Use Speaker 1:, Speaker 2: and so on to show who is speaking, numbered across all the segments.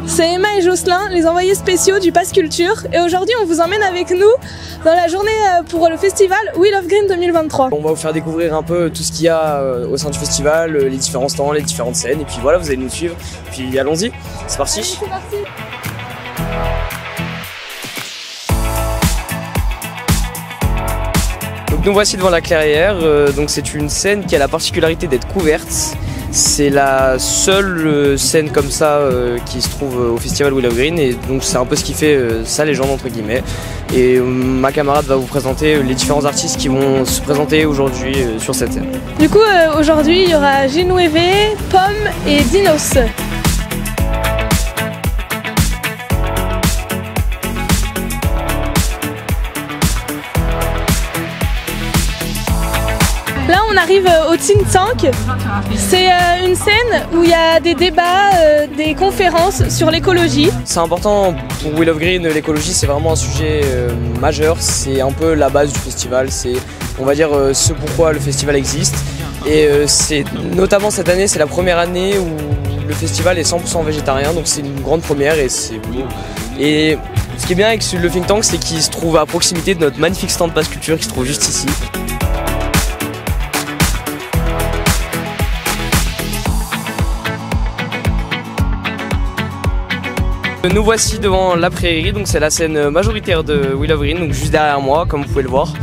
Speaker 1: c'est Emma et Jocelyn, les envoyés spéciaux du Pass Culture, et aujourd'hui on vous emmène avec nous dans la journée pour le festival We Love Green 2023.
Speaker 2: On va vous faire découvrir un peu tout ce qu'il y a au sein du festival, les différents stands, les différentes scènes, et puis voilà, vous allez nous suivre, puis allons-y, c'est parti.
Speaker 1: Allez, c'est parti.
Speaker 2: Donc nous voici devant la clairière, donc c'est une scène qui a la particularité d'être couverte. C'est la seule scène comme ça qui se trouve au festival We Love Green, et donc c'est un peu ce qui fait sa légende entre guillemets. Et ma camarade va vous présenter les différents artistes qui vont se présenter aujourd'hui sur cette scène.
Speaker 1: Du coup aujourd'hui il y aura Genueve, Pomme et Dinos. Là on arrive au Think Tank, c'est une scène où il y a des débats, des conférences sur l'écologie.
Speaker 2: C'est important pour We Love Green, l'écologie c'est vraiment un sujet majeur, c'est un peu la base du festival, c'est on va dire ce pourquoi le festival existe. Et c'est notamment cette année, c'est la première année où le festival est 100% végétarien, donc c'est une grande première et c'est beau. Et ce qui est bien avec le Think Tank, c'est qu'il se trouve à proximité de notre magnifique stand Pass Culture qui se trouve juste ici. Nous voici devant la prairie, donc c'est la scène majoritaire de We Love Green, donc juste derrière moi, comme vous pouvez le voir.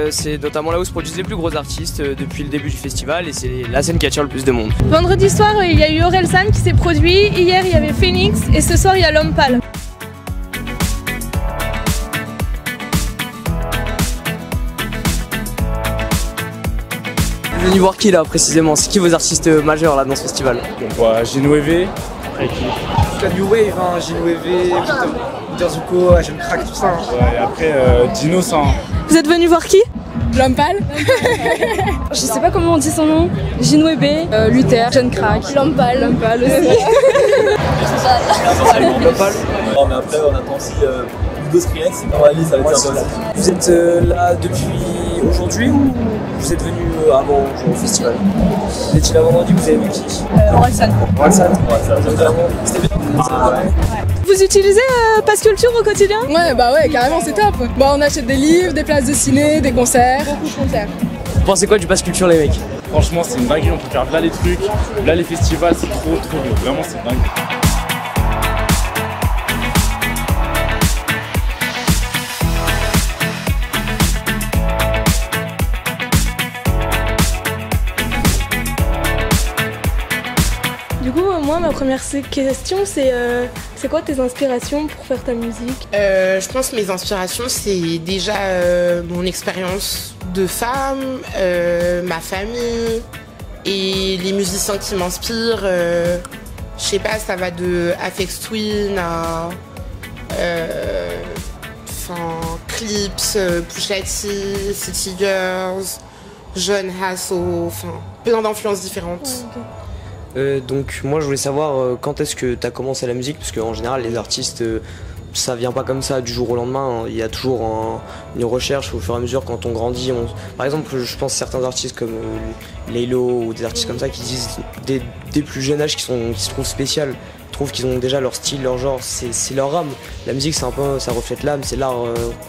Speaker 2: C'est notamment là où se produisent les plus gros artistes depuis le début du festival, et c'est la scène qui attire le plus de monde.
Speaker 1: Vendredi soir, il y a eu Orelsan qui s'est produit, hier il y avait Phoenix, et ce soir il y a L'Homme Pâle.
Speaker 2: Vous êtes venu voir qui là précisément? C'est qui vos artistes majeurs là dans ce festival?
Speaker 3: On voit Genueve,
Speaker 2: La New Wave, hein, Genueve, Peter Zuko, Jeune Crack, tout ça. Hein.
Speaker 3: ouais, et après Dinos. Hein.
Speaker 1: Vous êtes venu voir qui?
Speaker 4: L'Homme Pâle. Je sais pas comment on dit son nom. Genueve, Luther, Jeune Crack. L'Homme Pâle. L'Homme Pâle aussi.
Speaker 2: L'Homme Pâle.
Speaker 5: Non mais après on attend aussi Ludo Skrillex, c'est pas ça va être un peu.
Speaker 2: Vous êtes là depuis aujourd'hui ou vous êtes venu avant au festival? Vous étiez là vendredi, vous avez vu qui?
Speaker 4: Orelsan.
Speaker 2: Orelsan. C'était bien.
Speaker 1: Vous utilisez Pass Culture au quotidien?
Speaker 4: Ouais, bah ouais, carrément, c'est top. Bah on achète des livres, des places de ciné, des concerts. Beaucoup de concerts.
Speaker 2: Vous pensez quoi du Pass Culture les mecs?
Speaker 3: Franchement c'est une dinguerie, on peut faire là les trucs, là les festivals c'est trop bien, vraiment c'est dingue.
Speaker 1: Du coup, moi, ma première question, c'est quoi tes inspirations pour faire ta musique?
Speaker 6: Je pense que mes inspirations, c'est déjà mon expérience de femme, ma famille et les musiciens qui m'inspirent. Je sais pas, ça va de Aphex Twin à Clips, Pusha T, City Girls, John Hasso, plein d'influences différentes.
Speaker 1: Ouais, okay.
Speaker 2: Donc moi je voulais savoir quand est-ce que tu as commencé la musique, parce qu'en général les artistes ça vient pas comme ça du jour au lendemain, hein. Il y a toujours une recherche au fur et à mesure quand on grandit. Par exemple je pense à certains artistes comme Laylo ou des artistes comme ça qui disent des plus jeunes âges qui se trouvent spéciales, trouvent qu'ils ont déjà leur style, leur genre, c'est leur âme. La musique c'est un peu, ça reflète l'âme, c'est l'art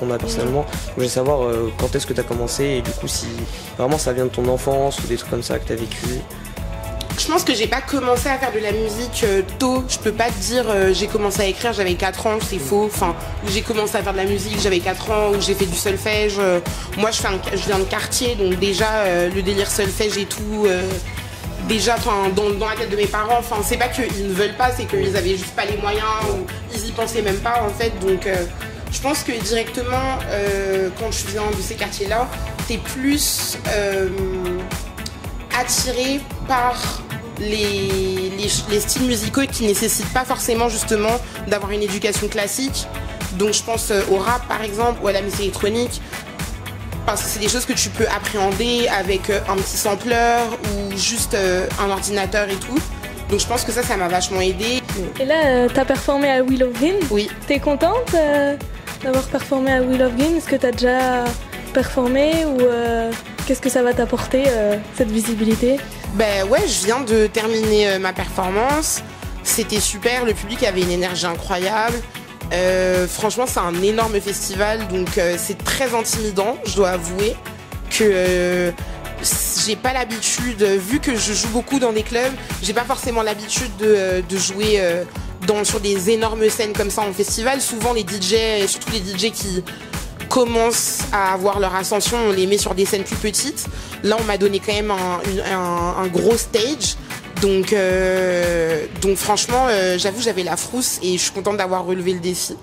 Speaker 2: qu'on a personnellement. Donc, je voulais savoir quand est-ce que tu as commencé et du coup si vraiment ça vient de ton enfance ou des trucs comme ça que tu as vécu.
Speaker 6: Je pense que j'ai pas commencé à faire de la musique tôt. Je peux pas te dire j'ai commencé à écrire, j'avais 4 ans, c'est faux. J'ai commencé à faire de la musique, j'avais 4 ans, où j'ai fait du solfège. Moi je viens de quartier, donc déjà le délire solfège et tout, déjà dans la tête de mes parents, c'est pas qu'ils ne veulent pas, c'est qu'ils avaient juste pas les moyens, ou ils y pensaient même pas en fait. Donc je pense que directement quand je viens de ces quartiers-là, t'es plus attiré par les styles musicaux qui nécessitent pas forcément justement d'avoir une éducation classique. Donc je pense au rap par exemple ou à la musique électronique, parce que c'est des choses que tu peux appréhender avec un petit sampler ou juste un ordinateur et tout. Donc je pense que ça m'a vachement aidé.
Speaker 1: Et là, t'as performé à We Love Green.
Speaker 6: Oui.
Speaker 1: T'es contente d'avoir performé à We Love Green? Est-ce que t'as déjà performé ou qu'est-ce que ça va t'apporter cette visibilité?
Speaker 6: Ben ouais, je viens de terminer ma performance. C'était super, le public avait une énergie incroyable. Franchement, c'est un énorme festival, donc c'est très intimidant, je dois avouer que j'ai pas l'habitude, vu que je joue beaucoup dans des clubs, j'ai pas forcément l'habitude de jouer sur des énormes scènes comme ça en festival. Souvent les DJ, et surtout les DJ qui commencent à avoir leur ascension, on les met sur des scènes plus petites. Là on m'a donné quand même un gros stage. Donc franchement, j'avoue, j'avais la frousse et je suis contente d'avoir relevé le défi.